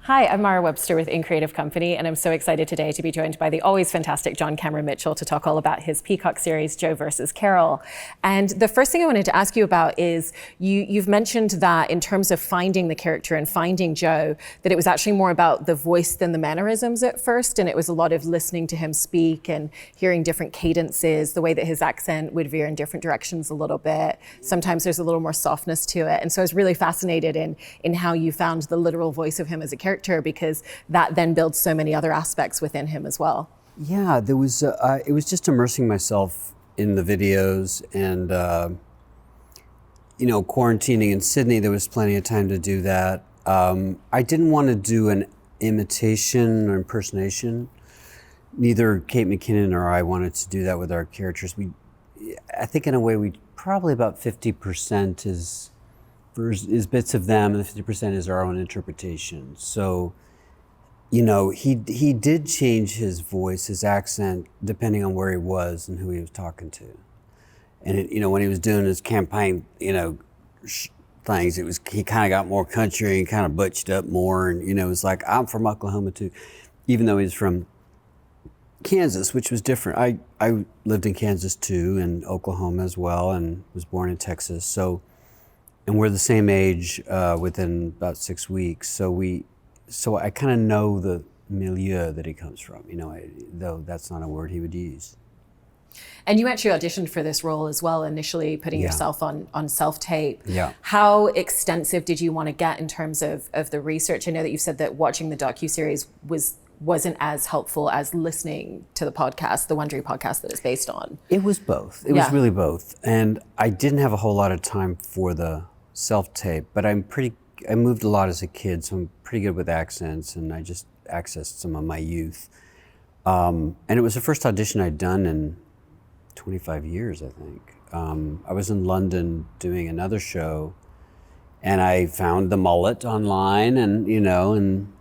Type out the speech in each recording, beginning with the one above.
Hi, I'm Mara Webster with In Creative Company, and I'm so excited today to be joined by the always fantastic John Cameron Mitchell to talk all about his Peacock series, Joe versus Carole. And the first thing I wanted to ask you about is you've mentioned that in terms of finding the character and finding Joe, that it was actually more about the voice than the mannerisms at first, and it was a lot of listening to him speak and hearing different cadences, the way that his accent would veer in different directions a little bit. Sometimes there's a little more softness to it. And so I was really fascinated in how you found the literal voice of him as a character, because that then builds so many other aspects within him as well. Yeah, there was. It was just immersing myself in the videos, and quarantining in Sydney, there was plenty of time to do that. I didn't want to do an imitation or impersonation. Neither Kate McKinnon or I wanted to do that with our characters. I think in a way, we probably about 50% is bits of them, and the 50% is our own interpretation. So, he did change his voice, his accent, depending on where he was and who he was talking to. And when he was doing his campaign, things, he kind of got more country and kind of butched up more, and it was like, I'm from Oklahoma too, even though he's from Kansas, which was different. I lived in Kansas too, and Oklahoma as well, and was born in Texas. So. And we're the same age within about 6 weeks. So I kind of know the milieu that he comes from, though that's not a word he would use. And you actually auditioned for this role as well, initially putting yourself on self-tape. Yeah. How extensive did you want to get in terms of the research? I know that you said that watching the docuseries wasn't as helpful as listening to the podcast, the Wondery podcast that it's based on. It was both. It was really both. And I didn't have a whole lot of time for the self-tape, but I moved a lot as a kid, so I'm pretty good with accents, and I just accessed some of my youth. And it was the first audition I'd done in 25 years, I think. I was in London doing another show, and I found the mullet online, and and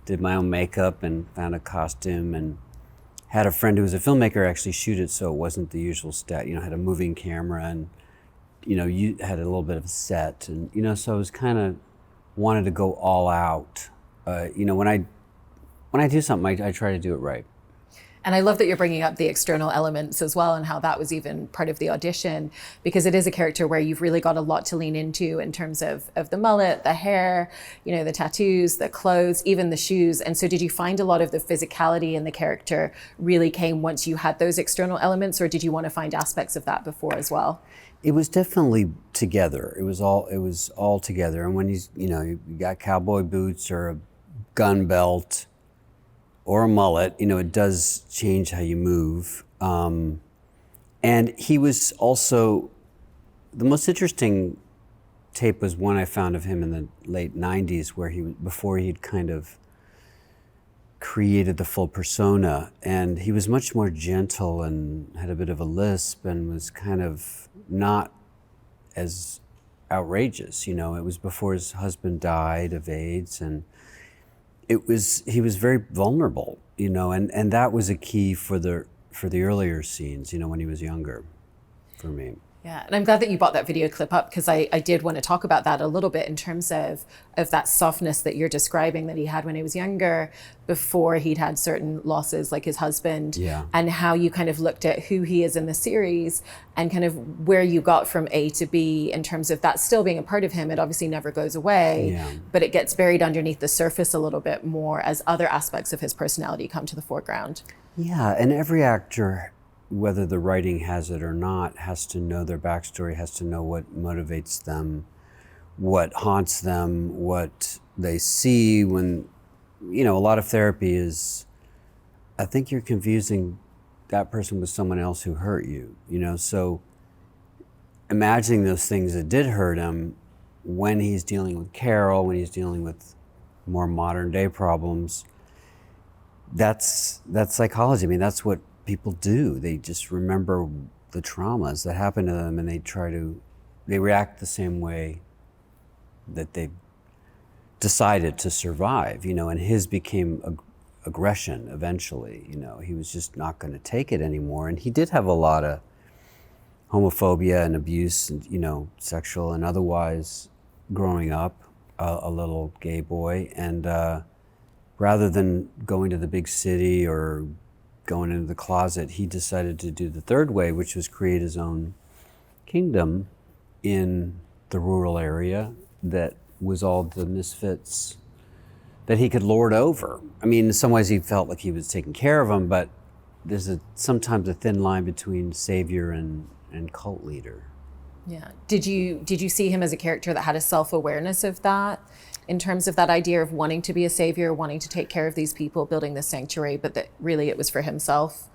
did my own makeup and found a costume, and had a friend who was a filmmaker actually shoot it, so it wasn't the usual stat. Had a moving camera, and you had a little bit of a set, and so I was kind of wanted to go all out. When I do something, I try to do it right. And I love that you're bringing up the external elements as well, and how that was even part of the audition, because it is a character where you've really got a lot to lean into in terms of the mullet, the hair, the tattoos, the clothes, even the shoes. And so did you find a lot of the physicality in the character really came once you had those external elements, or did you want to find aspects of that before as well? It was definitely together. It was all together. And when you got cowboy boots or a gun belt or a mullet, it does change how you move. And he was also, the most interesting tape was one I found of him in the late 90s, where before he'd kind of created the full persona, and he was much more gentle and had a bit of a lisp and was kind of not as outrageous. It was before his husband died of AIDS, and he was very vulnerable, and that was a key for the earlier scenes, when he was younger, for me. Yeah, and I'm glad that you brought that video clip up, because I did want to talk about that a little bit in terms of that softness that you're describing that he had when he was younger, before he'd had certain losses like his husband, and how you kind of looked at who he is in the series and kind of where you got from A to B in terms of that still being a part of him. It obviously never goes away, but it gets buried underneath the surface a little bit more as other aspects of his personality come to the foreground. Yeah, and every actor, whether the writing has it or not, has to know their backstory, has to know what motivates them, what haunts them, what they see when, a lot of therapy is, I think you're confusing that person with someone else who hurt you, so imagining those things that did hurt him when he's dealing with Carole, when he's dealing with more modern day problems, that's psychology. I mean, that's what people do. They just remember the traumas that happened to them, and they react the same way that they decided to survive, and his became aggression eventually. He was just not going to take it anymore. And he did have a lot of homophobia and abuse, and, sexual and otherwise, growing up, a little gay boy. And rather than going to the big city or going into the closet, he decided to do the third way, which was create his own kingdom in the rural area that was all the misfits that he could lord over. I mean, in some ways he felt like he was taking care of them, but there's sometimes a thin line between savior and cult leader. Yeah. Did you see him as a character that had a self-awareness of that, in terms of that idea of wanting to be a savior, wanting to take care of these people, building this sanctuary, but that really it was for himself?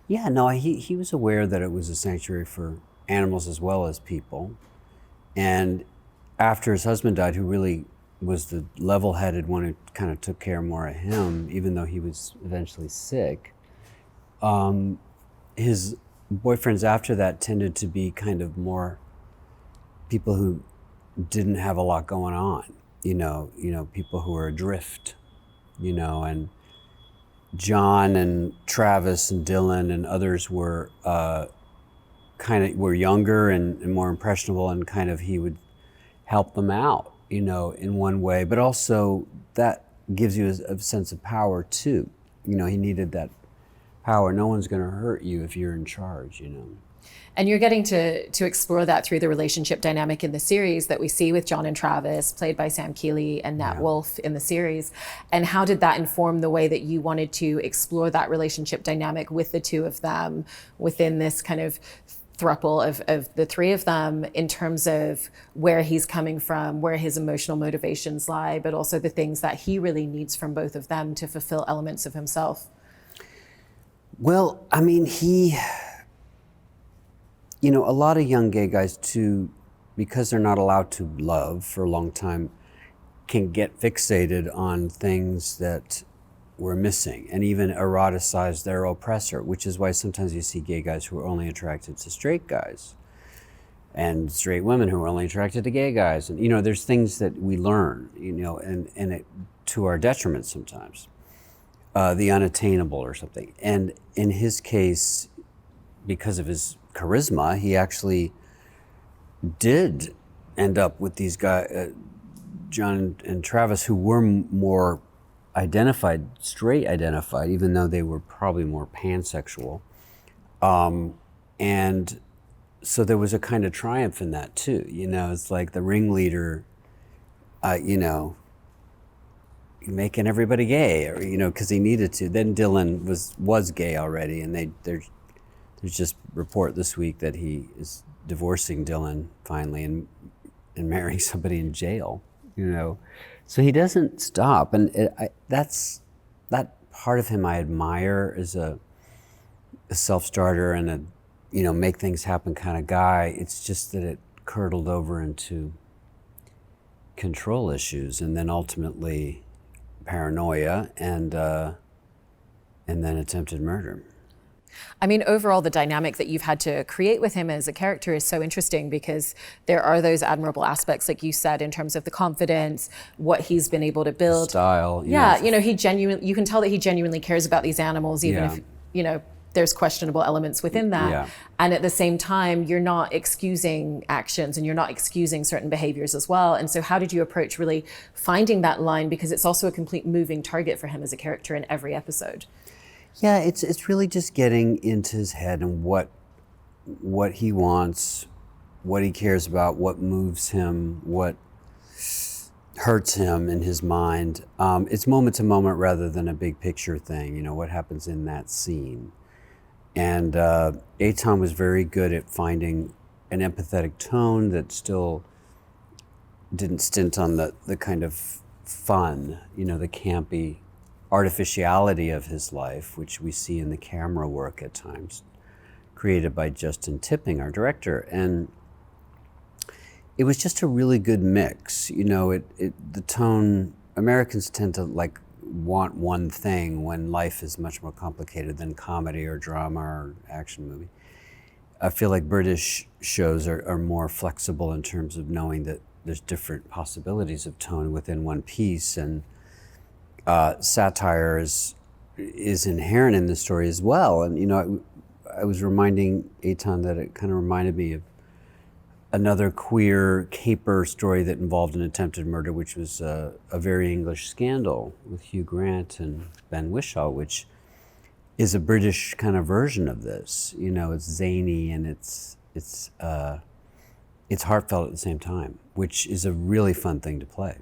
Yeah, no, he was aware that it was a sanctuary for animals as well as people. And after his husband died, who really was the level-headed one who kind of took care more of him, even though he was eventually sick, his boyfriends after that tended to be kind of more people who didn't have a lot going on, people who were adrift, and John and Travis and Dylan and others were were younger and more impressionable, and kind of he would help them out, in one way, but also that gives you a sense of power too. He needed that power. No one's going to hurt you if you're in charge, And you're getting to explore that through the relationship dynamic in the series that we see with John and Travis, played by Sam Keeley and Nat Wolff in the series. And how did that inform the way that you wanted to explore that relationship dynamic with the two of them within this kind of throuple of the three of them, in terms of where he's coming from, where his emotional motivations lie, but also the things that he really needs from both of them to fulfill elements of himself? Well, I mean, a lot of young gay guys too, because they're not allowed to love for a long time, can get fixated on things that were missing and even eroticize their oppressor, which is why sometimes you see gay guys who are only attracted to straight guys and straight women who are only attracted to gay guys. And, there's things that we learn, and it, to our detriment sometimes, the unattainable or something. And in his case, because of his charisma, he actually did end up with these guys, John and Travis, who were more straight identified, even though they were probably more pansexual. And so there was a kind of triumph in that too. It's like the ringleader, making everybody gay, or, because he needed to. Then Dylan was gay already, and there's just report this week that he is divorcing Dylan finally and marrying somebody in jail, So he doesn't stop, and that part of him I admire as a self-starter and a make things happen kind of guy. It's just that it curdled over into control issues, and then ultimately paranoia, and then attempted murder. I mean, overall, the dynamic that you've had to create with him as a character is so interesting, because there are those admirable aspects, like you said, in terms of the confidence, what he's been able to build. The style. Yeah, you can tell that he genuinely cares about these animals, even if, there's questionable elements within that. Yeah. And at the same time, you're not excusing actions and you're not excusing certain behaviors as well. And so how did you approach really finding that line? Because it's also a complete moving target for him as a character in every episode. Yeah, it's really just getting into his head and what he wants, what he cares about, what moves him, what hurts him in his mind. It's moment to moment rather than a big picture thing, what happens in that scene. And Eitan was very good at finding an empathetic tone that still didn't stint on the kind of fun, the campy artificiality of his life, which we see in the camera work at times, created by Justin Tipping, our director. And it was just a really good mix. The tone, Americans tend to want one thing when life is much more complicated than comedy or drama or action movie. I feel like British shows are more flexible in terms of knowing that there's different possibilities of tone within one piece, and satire is inherent in the story as well. And I was reminding Eitan that it kind of reminded me another queer caper story that involved an attempted murder, which was a very English scandal with Hugh Grant and Ben Whishaw, which is a British kind of version of this. You know, it's zany and it's heartfelt at the same time, which is a really fun thing to play.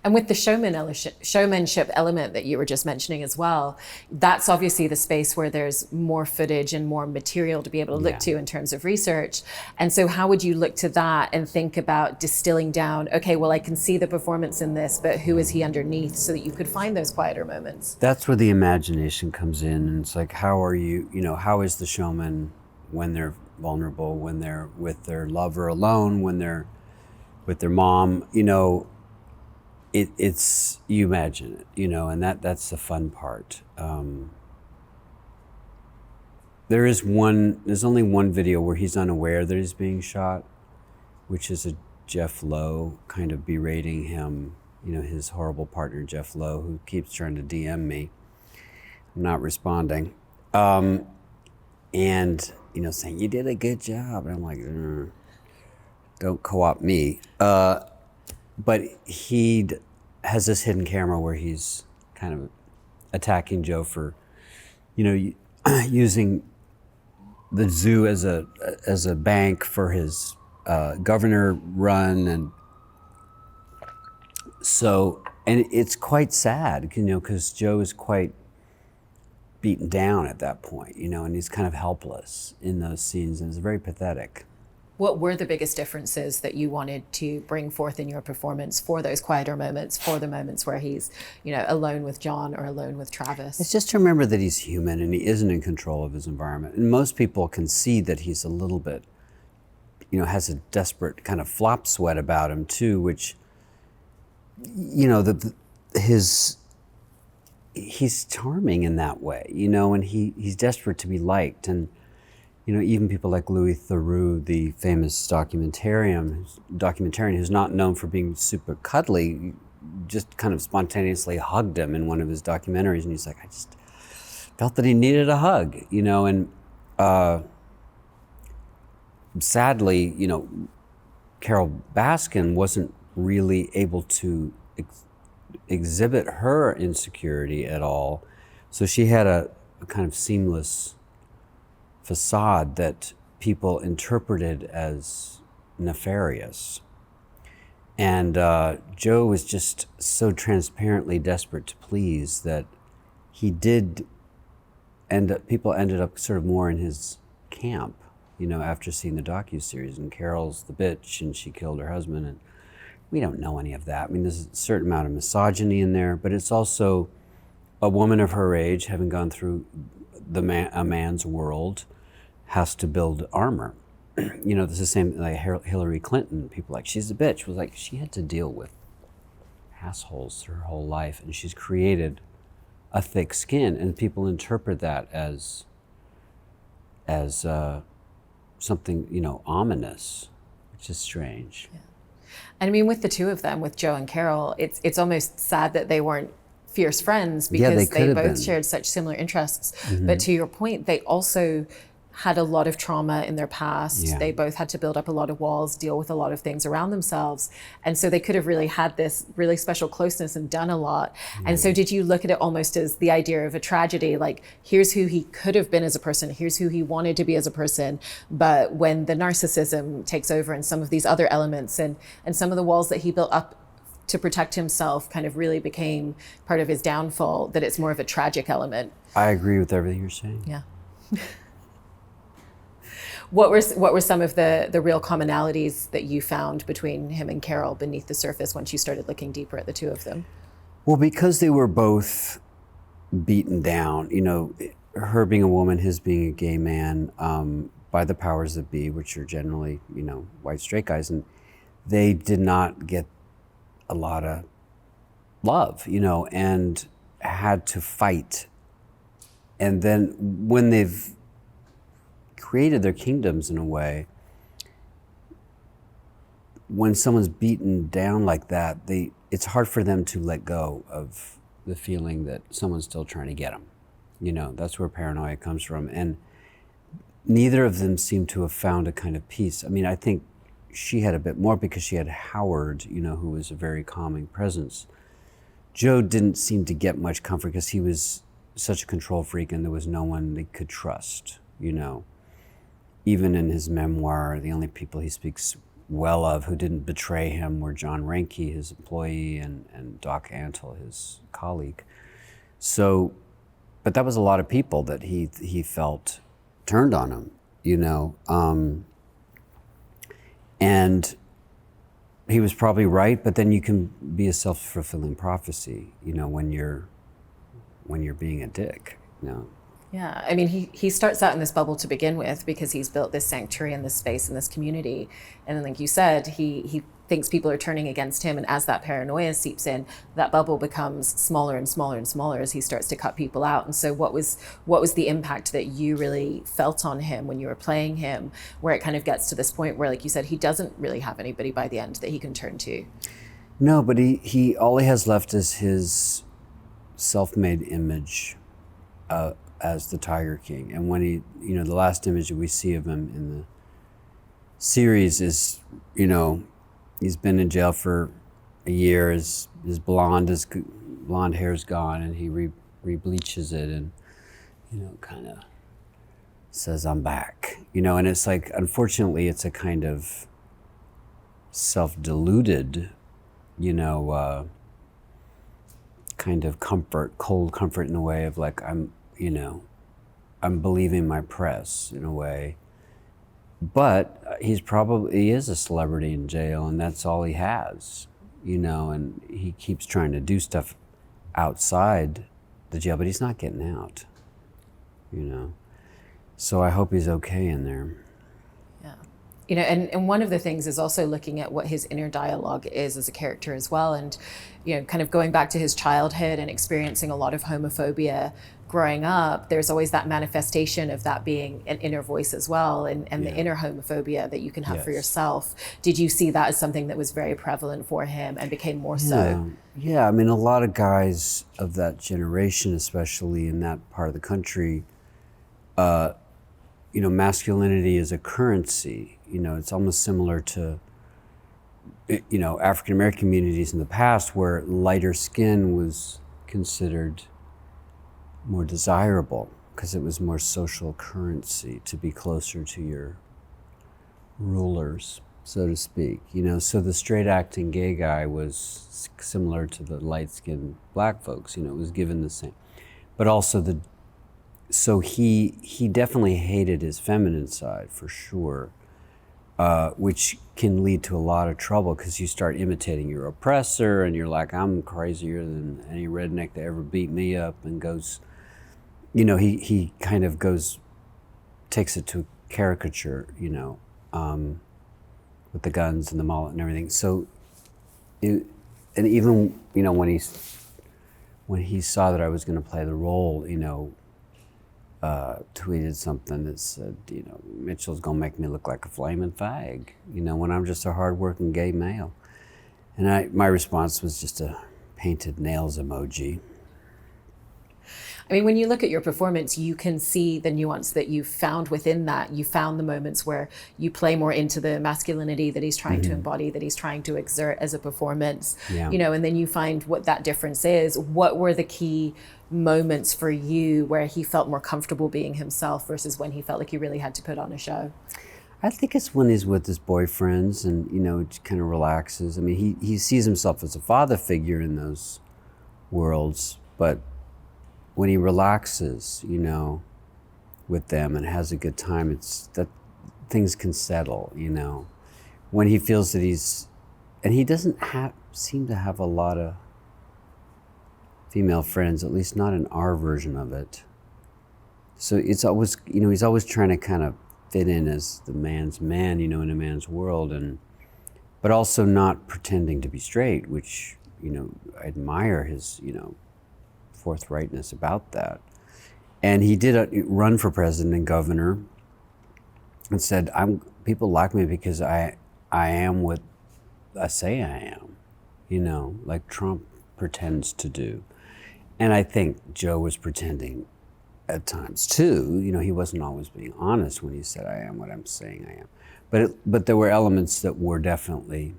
And with the showmanship element that you were just mentioning as well, that's obviously the space where there's more footage and more material to be able to look to in terms of research. And so how would you look to that and think about distilling down, okay, well, I can see the performance in this, but who is he underneath, so that you could find those quieter moments? That's where the imagination comes in. And it's like, how are you, how is the showman when they're vulnerable, when they're with their lover alone, when they're with their mom, it's you imagine it, and that's the fun part. There's only one video where he's unaware that he's being shot, which is a Jeff Lowe kind of berating him, his horrible partner Jeff Lowe, who keeps trying to DM me. I'm not responding, and saying you did a good job, and I'm like, don't co-opt me. But he has this hidden camera where he's kind of attacking Joe for, using the zoo as a bank for his governor run, and it's quite sad, because Joe is quite beaten down at that point, and he's kind of helpless in those scenes, and it's very pathetic. What were the biggest differences that you wanted to bring forth in your performance for those quieter moments, for the moments where he's, alone with John or alone with Travis? It's just to remember that he's human and he isn't in control of his environment. And most people can see that he's a little bit, has a desperate kind of flop sweat about him too, which, he's charming in that way, and he's desperate to be liked. And even people like Louis Theroux, the famous documentarian who's not known for being super cuddly, just kind of spontaneously hugged him in one of his documentaries, and he's like, I just felt that he needed a hug, and sadly, Carole Baskin wasn't really able to exhibit her insecurity at all, so she had a kind of seamless facade that people interpreted as nefarious. And Joe was just so transparently desperate to please that he did people ended up sort of more in his camp, after seeing the docuseries. And Carole's the bitch and she killed her husband, and we don't know any of that. I mean, there's a certain amount of misogyny in there, but it's also a woman of her age, having gone through a man's world, has to build armor. It's the same like Hillary Clinton. People like, she's a bitch. Was like, she had to deal with assholes her whole life, and she's created a thick skin, and people interpret that as something ominous, which is strange. Yeah. And I mean, with the two of them, with Joe and Carole, it's almost sad that they weren't fierce friends, because they both shared such similar interests. Mm-hmm. But to your point, they also had a lot of trauma in their past. Yeah. They both had to build up a lot of walls, deal with a lot of things around themselves. And so they could have really had this really special closeness and done a lot. Mm. And so did you look at it almost as the idea of a tragedy? Like, here's who he could have been as a person, here's who he wanted to be as a person. But when the narcissism takes over and some of these other elements and some of the walls that he built up to protect himself kind of really became part of his downfall, that it's more of a tragic element. I agree with everything you're saying. Yeah. What were some of the real commonalities that you found between him and Carole beneath the surface once you started looking deeper at the two of them? Well, because they were both beaten down, her being a woman, his being a gay man, by the powers that be, which are generally, white straight guys, and they did not get a lot of love, and had to fight. And then when they've created their kingdoms in a way, when someone's beaten down like that, it's hard for them to let go of the feeling that someone's still trying to get them. That's where paranoia comes from. And neither of them seem to have found a kind of peace. I mean, I think she had a bit more because she had Howard, you know, who was a very calming presence. Joe didn't seem to get much comfort because he was such a control freak and there was no one they could trust, you know. Even in his memoir, the only people he speaks well of who didn't betray him were John Reinke, his employee, and Doc Antle, his colleague. So, but that was a lot of people that he felt turned on him, you know. And he was probably right, but then you can be a self-fulfilling prophecy, you know, when you're being a dick, you know. Yeah, I mean, he starts out in this bubble to begin with because he's built this sanctuary and this space and this community. And then, like you said, he thinks people are turning against him. And as that paranoia seeps in, that bubble becomes smaller and smaller and smaller as he starts to cut people out. And so what was the impact that you really felt on him when you were playing him, where it kind of gets to this point where, like you said, he doesn't really have anybody by the end that he can turn to? No, but he all he has left is his self-made image as the Tiger King. And when he, you know, the last image that we see of him in the series is, you know, he's been in jail for a year, his blonde hair's gone, and he re-bleaches it and, you know, kind of says, I'm back. You know, and it's like, unfortunately, it's a kind of self-deluded, you know, kind of comfort, cold comfort in a way of like, I'm believing my press in a way. But he is a celebrity in jail, and that's all he has, you know, and he keeps trying to do stuff outside the jail, but he's not getting out, you know. So I hope he's okay in there. Yeah. You know, and one of the things is also looking at what his inner dialogue is as a character as well. And, you know, kind of going back to his childhood and experiencing a lot of homophobia growing up, there's always that manifestation of that being an inner voice as well, and the inner homophobia that you can have for yourself. Did you see that as something that was very prevalent for him and became more so? Yeah, I mean, a lot of guys of that generation, especially in that part of the country, you know, masculinity is a currency. You know, it's almost similar to, you know, African American communities in the past where lighter skin was considered more desirable because it was more social currency to be closer to your rulers, so to speak. You know, so the straight acting gay guy was similar to the light-skinned black folks. You know, it was given the same, but also so he definitely hated his feminine side for sure, which can lead to a lot of trouble because you start imitating your oppressor and you're like, I'm crazier than any redneck that ever beat me up, and goes, you know, he kind of takes it to caricature, you know, with the guns and the mullet and everything. So, and even, you know, when he saw that I was going to play the role, you know, tweeted something that said, you know, Mitchell's gonna make me look like a flaming fag, you know, when I'm just a hardworking gay male. And my response was just a painted nails emoji. I mean, when you look at your performance, you can see the nuance that you found within that. You found the moments where you play more into the masculinity that he's trying to embody, that he's trying to exert as a performance, you know, and then you find what that difference is. What were the key moments for you where he felt more comfortable being himself versus when he felt like he really had to put on a show? I think it's when he's with his boyfriends and, you know, kind of relaxes. I mean, he sees himself as a father figure in those worlds, but when he relaxes, you know, with them and has a good time, it's that things can settle, you know. When he feels that and he doesn't seem to have a lot of female friends, at least not in our version of it. So it's always, you know, he's always trying to kind of fit in as the man's man, you know, in a man's world, but also not pretending to be straight, which, you know, I admire his, you know, forthrightness about that. And he did run for president and governor and said, people like me because I am what I say I am, you know, like Trump pretends to do. And I think Joe was pretending at times too. You know, he wasn't always being honest when he said, I am what I'm saying I am. But there were elements that were definitely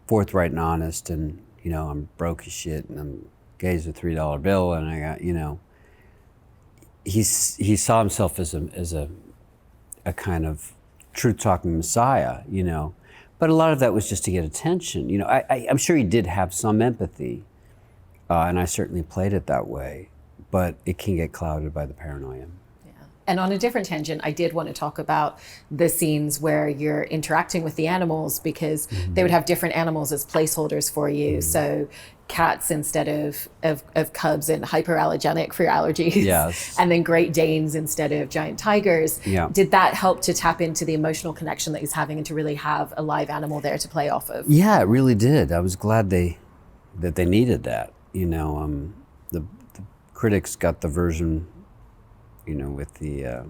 forthright and honest, and, you know, I'm broke as shit, and I'm gay as a $3 bill, and I got, you know, he saw himself as a kind of truth-talking messiah, you know. But a lot of that was just to get attention. You know, I'm sure he did have some empathy, and I certainly played it that way, but it can get clouded by the paranoia. And on a different tangent, I did want to talk about the scenes where you're interacting with the animals, because they would have different animals as placeholders for you. So cats instead of cubs, and hyperallergenic for your allergies. Yes. And then Great Danes instead of giant tigers. Yeah. Did that help to tap into the emotional connection that he's having and to really have a live animal there to play off of? Yeah, it really did. I was glad that they needed that. You know, the critics got the version, you know, with the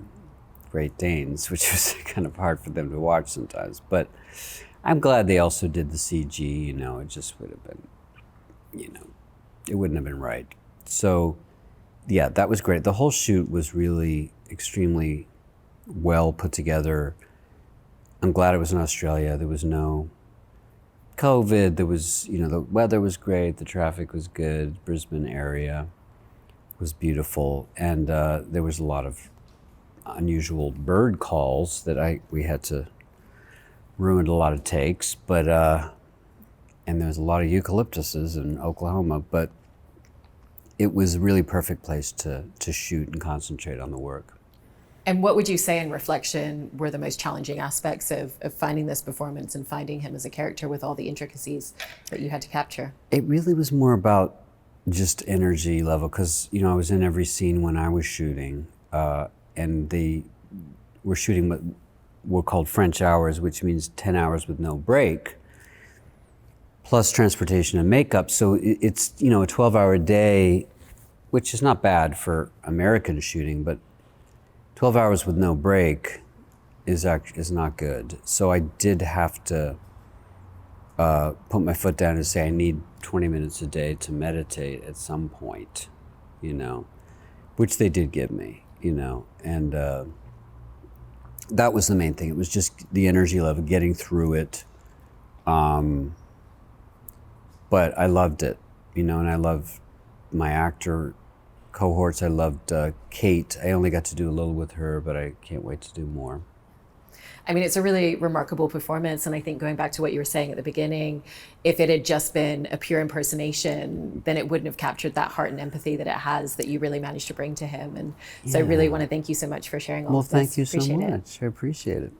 Great Danes, which was kind of hard for them to watch sometimes. But I'm glad they also did the CG, you know, it just would have been, you know, it wouldn't have been right. So, yeah, that was great. The whole shoot was really extremely well put together. I'm glad it was in Australia. There was no COVID. There was, you know, the weather was great. The traffic was good. Brisbane area was beautiful, and there was a lot of unusual bird calls that we had to ruin a lot of takes, but and there was a lot of eucalyptuses in Oklahoma, but it was a really perfect place to shoot and concentrate on the work. And what would you say in reflection were the most challenging aspects of finding this performance and finding him as a character with all the intricacies that you had to capture? It really was more about just energy level, because, you know, I was in every scene when I was shooting, and they were shooting what were called French hours, which means 10 hours with no break, plus transportation and makeup. So it's, you know, a 12-hour day, which is not bad for American shooting, but 12 hours with no break is not good. So I did have to put my foot down and say I need 20 minutes a day to meditate at some point, you know, which they did give me, you know, and that was the main thing. It was just the energy level, getting through it. But I loved it, you know, and I loved my actor cohorts. I loved Kate. I only got to do a little with her, but I can't wait to do more. I mean, it's a really remarkable performance. And I think going back to what you were saying at the beginning, if it had just been a pure impersonation, then it wouldn't have captured that heart and empathy that it has, that you really managed to bring to him. And so I really want to thank you so much for sharing all of this. Well, thank you so Appreciate much. I appreciate it.